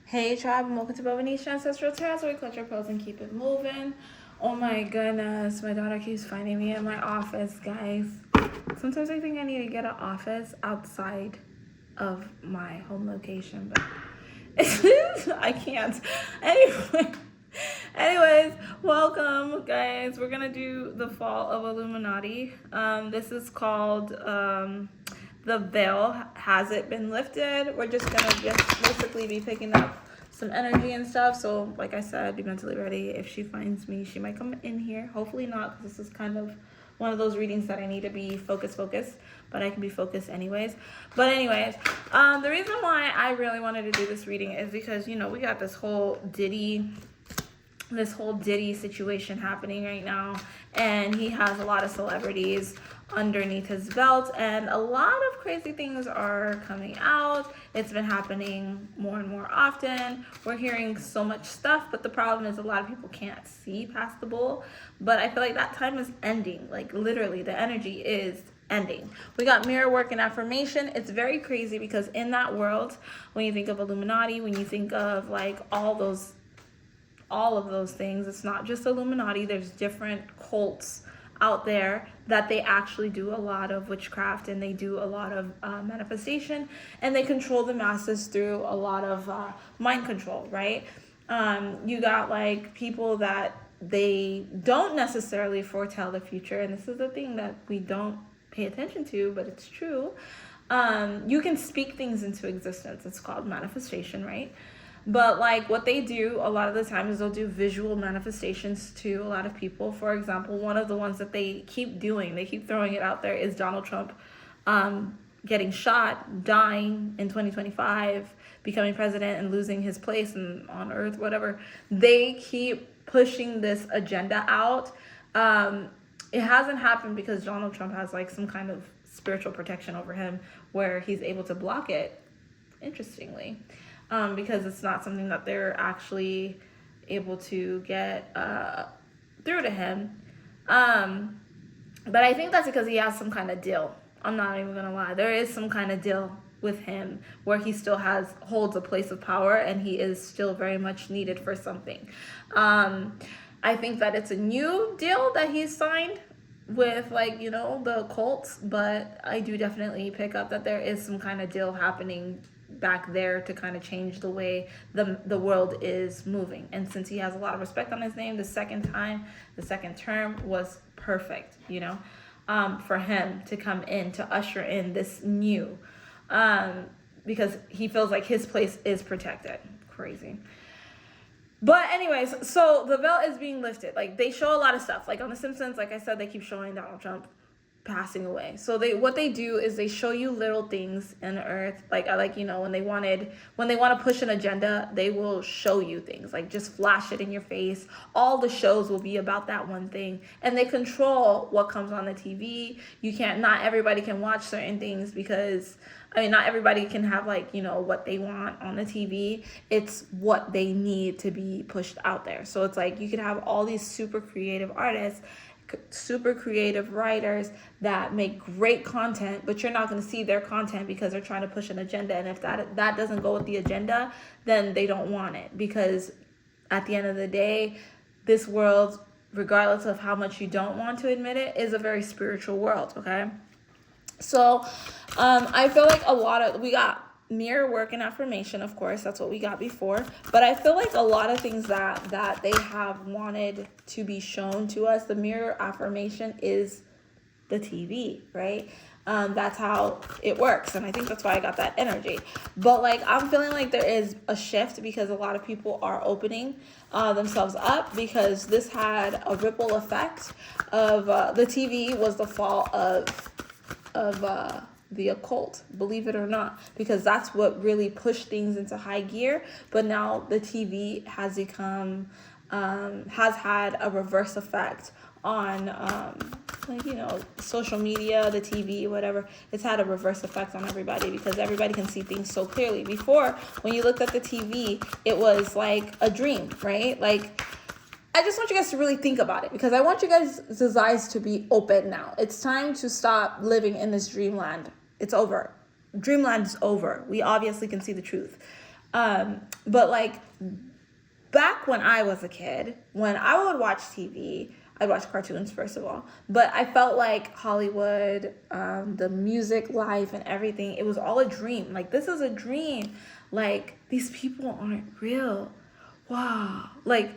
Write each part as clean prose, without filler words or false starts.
Hey tribe, and welcome to Bobo-Nesha Ancestral Tarot, where we cut your pearls and keep it moving. Oh my goodness, my daughter keeps finding me in my office, guys. Sometimes I think I need to get an office outside of my home location, but I can't. Anyways, welcome, guys. We're gonna do the fall of Illuminati. This is called the veil. Has it been lifted? We're just gonna basically be picking up some energy and stuff. So like I said, be mentally ready. If she finds me, she might come in here. Hopefully not, because this is kind of one of those readings that I need to be focused, but I can be focused anyways. But anyways, the reason why I really wanted to do this reading is because, you know, we got this whole Diddy situation happening right now, and he has a lot of celebrities underneath his belt, and a lot of crazy things are coming out. It's been happening more and more often. We're hearing so much stuff, but the problem is a lot of people can't see past the bull. But I feel like that time is ending. Like literally, the energy is ending. We got mirror work and affirmation. It's very crazy because in that world, when you think of Illuminati, when you think of like all of those things, it's not just Illuminati. There's different cults out there that they actually do a lot of witchcraft, and they do a lot of manifestation, and they control the masses through a lot of mind control, right? You got like people that they don't necessarily foretell the future, and this is the thing that we don't pay attention to, but it's true. You can speak things into existence. It's called manifestation, right? But like what they do a lot of the time is they'll do visual manifestations to a lot of people. For example, one of the ones that they keep doing, they keep throwing it out there, is Donald Trump getting shot, dying in 2025, becoming president and losing his place on earth, whatever. They keep pushing this agenda out. It hasn't happened because Donald Trump has like some kind of spiritual protection over him where he's able to block it, interestingly. Because it's not something that they're actually able to get through to him. But I think that's because he has some kind of deal. I'm not even gonna lie. There is some kind of deal with him where he still holds a place of power, and he is still very much needed for something. I think that it's a new deal that he's signed with, like, you know, the cults, but I do definitely pick up that there is some kind of deal happening back there to kind of change the way the world is moving. And since he has a lot of respect on his name, the second term was perfect, you know, for him to come in to usher in this new, because he feels like his place is protected. Crazy. But anyways, so the veil is being lifted. Like, they show a lot of stuff. Like on The Simpsons, like I said, they keep showing Donald Trump passing away. So what they do is they show you little things in the earth. Like you know, when they want to push an agenda, they will show you things, like just flash it in your face. All the shows will be about that one thing, and they control what comes on the TV. Not everybody can watch certain things because, I mean, not everybody can have, like, you know, what they want on the TV. It's what they need to be pushed out there. So it's like you could have all these super creative artists, super creative writers that make great content, but you're not going to see their content because they're trying to push an agenda. And if that doesn't go with the agenda, then they don't want it, because at the end of the day, this world, regardless of how much you don't want to admit it, is a very spiritual world. Okay, so I feel like we got mirror work and affirmation, of course, that's what we got before, but I feel like a lot of things that they have wanted to be shown to us, the mirror affirmation is the TV, right? That's how it works, and I think that's why I got that energy. But like, I'm feeling like there is a shift because a lot of people are opening themselves up, because this had a ripple effect of the TV was the fall of the occult, believe it or not, because that's what really pushed things into high gear. But now the TV has become has had a reverse effect on like, you know, social media, the TV, whatever. It's had a reverse effect on everybody because everybody can see things so clearly. Before, when you looked at the TV, it was like a dream, right? Like, I just want you guys to really think about it, because I want you guys' eyes to be open now. It's time to stop living in this dreamland. It's over. Dreamland is over. We obviously can see the truth. But like back when I was a kid, when I would watch TV, I'd watch cartoons first of all, but I felt like Hollywood, the music life and everything, it was all a dream. Like, this is a dream. Like, these people aren't real. Wow. Like,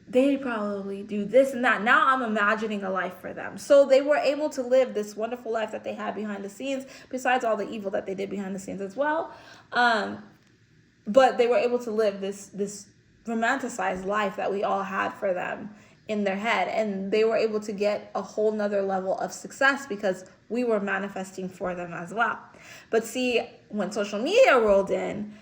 they probably do this and that. Now I'm imagining a life for them. So they were able to live this wonderful life that they had behind the scenes, besides all the evil that they did behind the scenes as well. But they were able to live this romanticized life that we all had for them in their head, and they were able to get a whole nother level of success because we were manifesting for them as well. But see, when social media rolled in,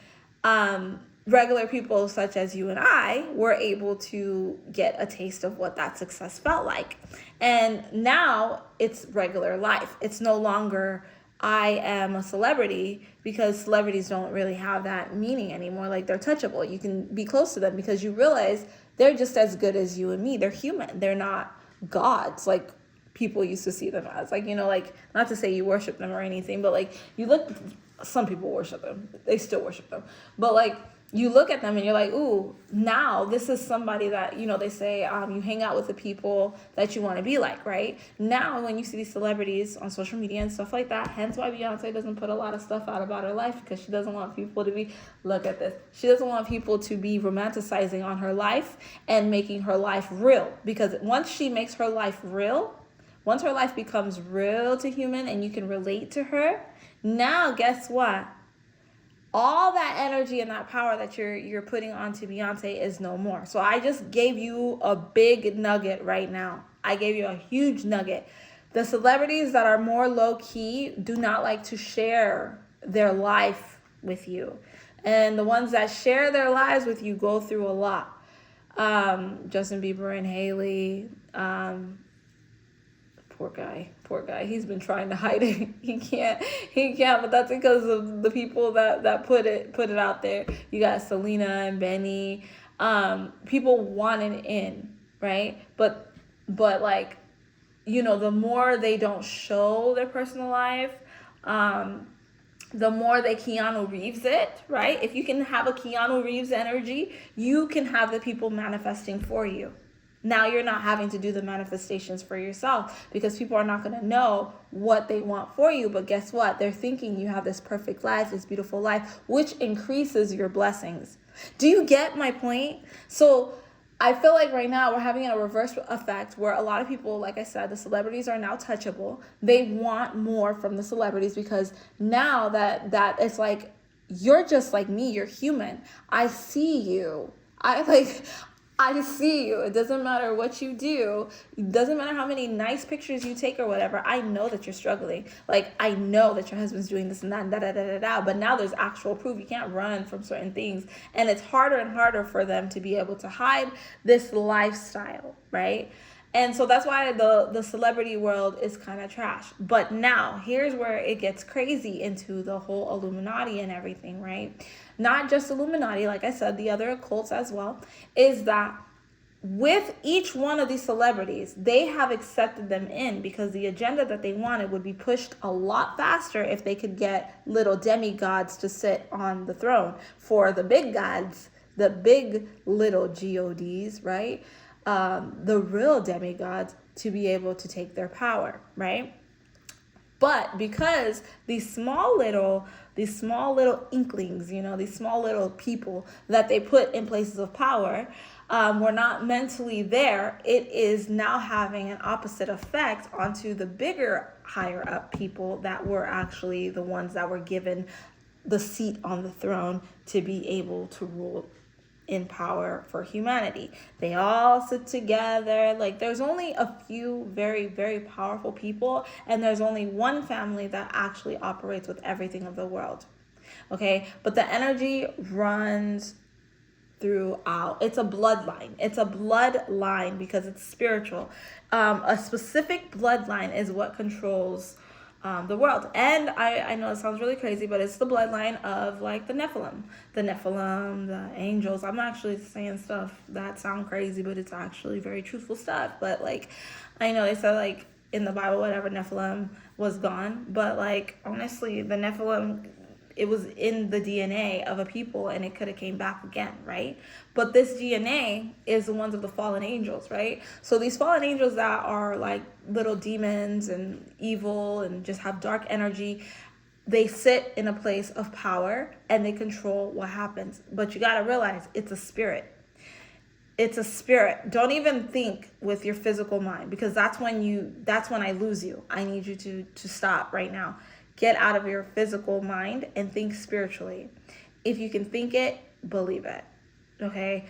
regular people such as you and I were able to get a taste of what that success felt like. And now it's regular life. It's no longer I am a celebrity, because celebrities don't really have that meaning anymore. Like, they're touchable. You can be close to them because you realize they're just as good as you and me. They're human. They're not gods like people used to see them as. Like, you know, like, not to say you worship them or anything, but like, you look, some people worship them. They still worship them. But like, you look at them and you're like, ooh, now this is somebody that, you know, they say you hang out with the people that you want to be like, right? Now, when you see these celebrities on social media and stuff like that, hence why Beyonce doesn't put a lot of stuff out about her life, because she doesn't want people to be, look at this, she doesn't want people to be romanticizing on her life and making her life real. Because once she makes her life real, once her life becomes real to human and you can relate to her, now guess what? All that energy and that power that you're putting onto Beyonce is no more. So I just gave you a big nugget right now. I gave you a huge nugget. The celebrities that are more low-key do not like to share their life with you. And the ones that share their lives with you go through a lot. Justin Bieber and Hailey, Poor guy. He's been trying to hide it. He can't, but that's because of the people that put it out there. You got Selena and Benny. People wanted in, right? But like, you know, the more they don't show their personal life, the more they Keanu Reeves it, right? If you can have a Keanu Reeves energy, you can have the people manifesting for you. Now you're not having to do the manifestations for yourself, because people are not going to know what they want for you. But guess what? They're thinking you have this perfect life, this beautiful life, which increases your blessings. Do you get my point? So I feel like right now we're having a reverse effect where a lot of people, like I said, the celebrities are now touchable. They want more from the celebrities, because now that it's like, you're just like me, you're human. I see you. I see you. It doesn't matter what you do. It doesn't matter how many nice pictures you take or whatever. I know that you're struggling. Like, I know that your husband's doing this and that and da. But now there's actual proof. You can't run from certain things. And it's harder and harder for them to be able to hide this lifestyle, right? And so that's why the celebrity world is kind of trash. But now, here's where it gets crazy into the whole Illuminati and everything, right? Not just Illuminati, like I said, the other occults as well, is that with each one of these celebrities, they have accepted them in because the agenda that they wanted would be pushed a lot faster if they could get little demigods to sit on the throne. For the big gods, the big little gods, right? The real demigods to be able to take their power, right? But because these small little inklings, you know, these small little people that they put in places of power, were not mentally there, it is now having an opposite effect onto the bigger, higher up people that were actually the ones that were given the seat on the throne to be able to rule in power for humanity. They all sit together. Like, there's only a few very, very powerful people, and there's only one family that actually operates with everything of the world. Okay, but the energy runs throughout. It's a bloodline. It's a bloodline because it's spiritual. A specific bloodline is what controls the world. And I know it sounds really crazy, but it's the bloodline of like the Nephilim, the angels. I'm actually saying stuff that sound crazy, but it's actually very truthful stuff. But like, I know they said like in the Bible, whatever, Nephilim was gone, but like honestly, the Nephilim it was in the DNA of a people, and it could have came back again, right? But this DNA is the ones of the fallen angels, right? So these fallen angels that are like little demons and evil and just have dark energy, they sit in a place of power and they control what happens. But you got to realize it's a spirit. It's a spirit. Don't even think with your physical mind, because that's when I lose you. I need you to stop right now. Get out of your physical mind and think spiritually. If you can think it, believe it. Okay?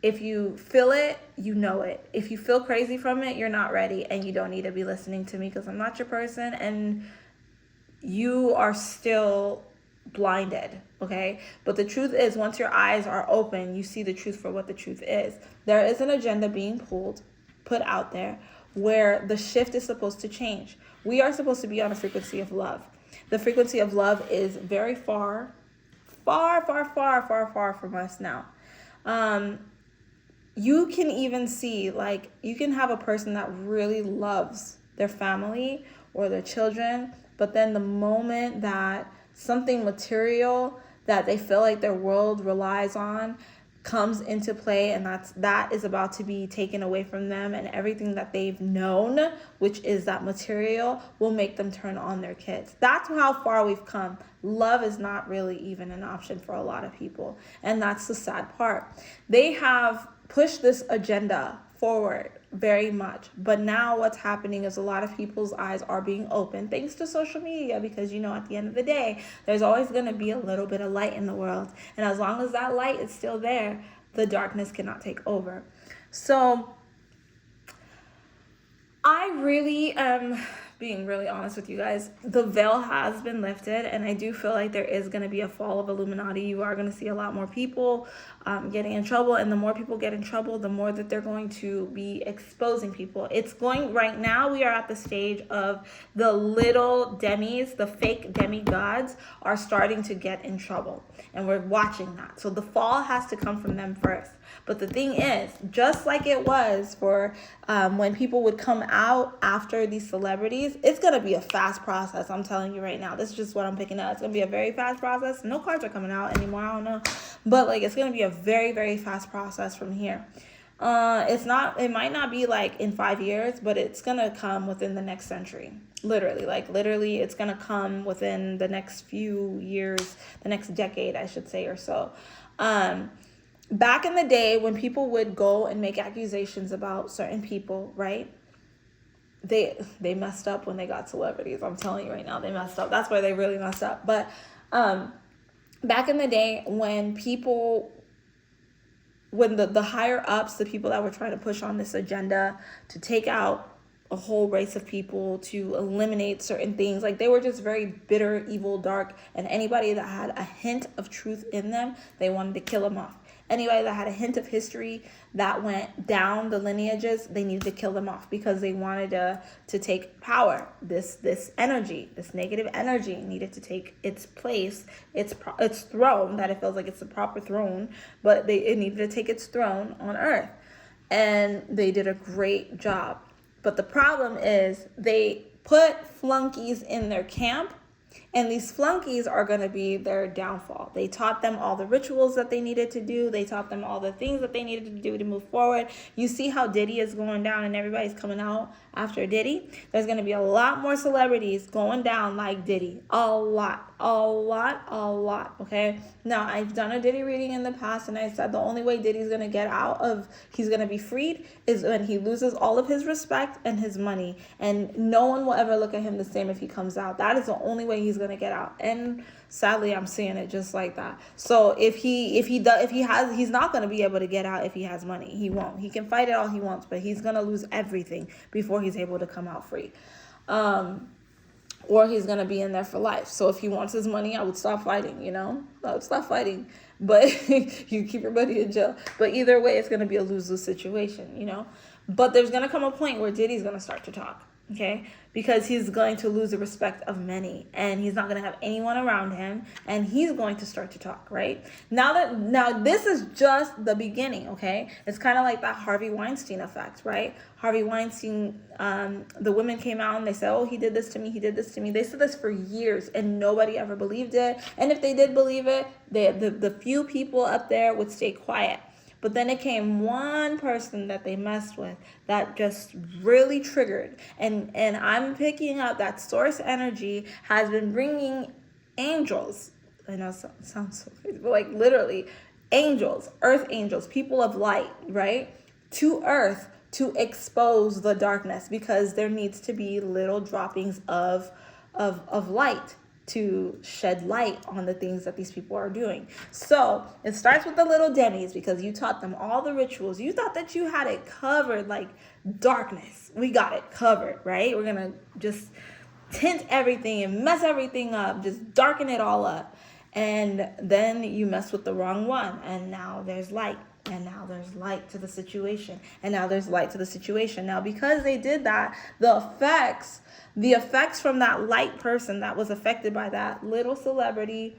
If you feel it, you know it. If you feel crazy from it, you're not ready, and you don't need to be listening to me, because I'm not your person, and you are still blinded, okay? But the truth is, once your eyes are open, you see the truth for what the truth is. There is an agenda being put out there, where the shift is supposed to change. We are supposed to be on a frequency of love. The frequency of love is very far from us now. You can even see, like, you can have a person that really loves their family or their children, but then the moment that something material that they feel like their world relies on comes into play, and that is about to be taken away from them, and everything that they've known, which is that material, will make them turn on their kids. That's how far we've come. Love is not really even an option for a lot of people, and that's the sad part. They have pushed this agenda forward very much, but now what's happening is a lot of people's eyes are being opened thanks to social media, because at the end of the day, there's always going to be a little bit of light in the world, and as long as that light is still there, the darkness cannot take over. So I really am being really honest with you guys. The veil has been lifted, and I do feel like there is going to be a fall of Illuminati. You are going to see a lot more people getting in trouble, and the more people get in trouble, the more that they're going to be exposing people. Right now, we are at the stage of the little demis, the fake demigods are starting to get in trouble, and we're watching that. So the fall has to come from them first. But the thing is, just like it was for when people would come out after these celebrities, it's going to be a fast process. I'm telling you right now. This is just what I'm picking up. It's going to be a very fast process. No cards are coming out anymore. I don't know. But it's going to be a very, very fast process from here. It might not be in 5 years, but it's going to come within the next century. Literally, it's going to come within the next few years, the next decade, I should say, or so. Back in the day, when people would go and make accusations about certain people, right? They messed up when they got celebrities. I'm telling you right now, they messed up. That's where they really messed up. But back in the day, when the higher ups, the people that were trying to push on this agenda to take out a whole race of people, to eliminate certain things, they were just very bitter, evil, dark, and anybody that had a hint of truth in them, they wanted to kill them off. Anybody that had a hint of history that went down the lineages, they needed to kill them off, because they wanted to take power. This energy, this negative energy, needed to take its place, its throne, that it feels like it's the proper throne, but it needed to take its throne on earth. And they did a great job. But the problem is, they put flunkies in their camp, and these flunkies are going to be their downfall. They taught them all the rituals that they needed to do. They taught them all the things that they needed to do to move forward. You see how Diddy is going down and everybody's coming out after Diddy? There's going to be a lot more celebrities going down like Diddy. A lot, okay? Now, I've done a Diddy reading in the past, and I said the only way Diddy's going to get he's going to be freed, is when he loses all of his respect and his money. And no one will ever look at him the same if he comes out. That is the only way he's going to get out. And sadly, I'm seeing it just like that. So he's not going to be able to get out if he has money. He won't. He can fight it all he wants, but he's going to lose everything before he's able to come out free. Or he's going to be in there for life. So if he wants his money, I would stop fighting, I would stop fighting. But you keep your buddy in jail. But either way, it's going to be a lose-lose situation, But there's going to come a point where Diddy's going to start to talk. okay? Because he's going to lose the respect of many, and he's not going to have anyone around him, and he's going to start to talk, right? Now this is just the beginning, okay? It's kind of like that Harvey Weinstein effect, right? Harvey Weinstein, the women came out and they said, oh, he did this to me, he did this to me. They said this for years, and nobody ever believed it. And if they did believe it, the few people up there would stay quiet. But then it came one person that they messed with that just really triggered. And I'm picking up that source energy has been bringing angels. I know it sounds so crazy, but like literally angels, earth angels, people of light, right? To earth to expose the darkness, because there needs to be little droppings of light to shed light on the things that these people are doing. So it starts with the little Denny's, because you taught them all the rituals. You thought that you had it covered, like darkness. We got it covered, right? We're gonna just tint everything and mess everything up, just darken it all up. And then you mess with the wrong one, and now there's light. And now there's light to the situation. And now there's light to the situation. Now, because they did that, the effects from that light person that was affected by that little celebrity,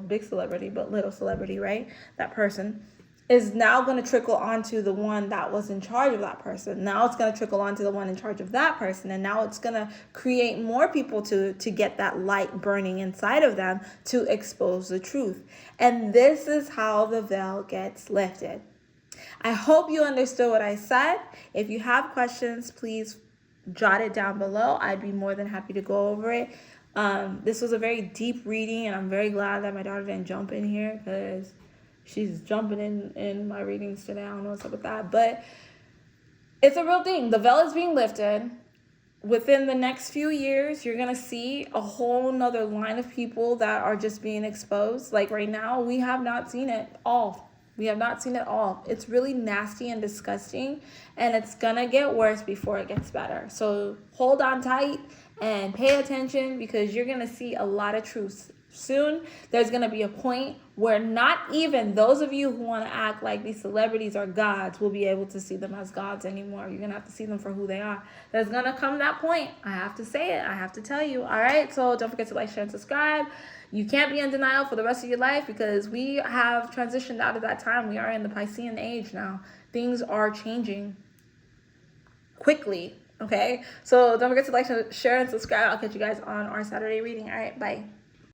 big celebrity, but little celebrity, right? That person is now going to trickle onto the one that was in charge of that person. Now it's going to trickle onto the one in charge of that person. And now it's going to create more people to get that light burning inside of them to expose the truth. And this is how the veil gets lifted. I hope you understood what I said. If you have questions, please jot it down below. I'd be more than happy to go over it. This was a very deep reading, and I'm very glad that my daughter didn't jump in here, because she's jumping in my readings today. I don't know what's up with that. But it's a real thing. The veil is being lifted. Within the next few years, you're going to see a whole nother line of people that are just being exposed. Like right now, we have not seen it all. We have not seen it all. It's really nasty and disgusting, and it's going to get worse before it gets better. So hold on tight and pay attention, because you're going to see a lot of truths. Soon, there's going to be a point where not even those of you who want to act like these celebrities are gods will be able to see them as gods anymore. You're going to have to see them for who they are. There's going to come that point. I have to say it. I have to tell you. All right? So don't forget to like, share, and subscribe. You can't be in denial for the rest of your life, because we have transitioned out of that time. We are in the Piscean age now. Things are changing quickly. Okay? So don't forget to like, share, and subscribe. I'll catch you guys on our Saturday reading. All right? Bye.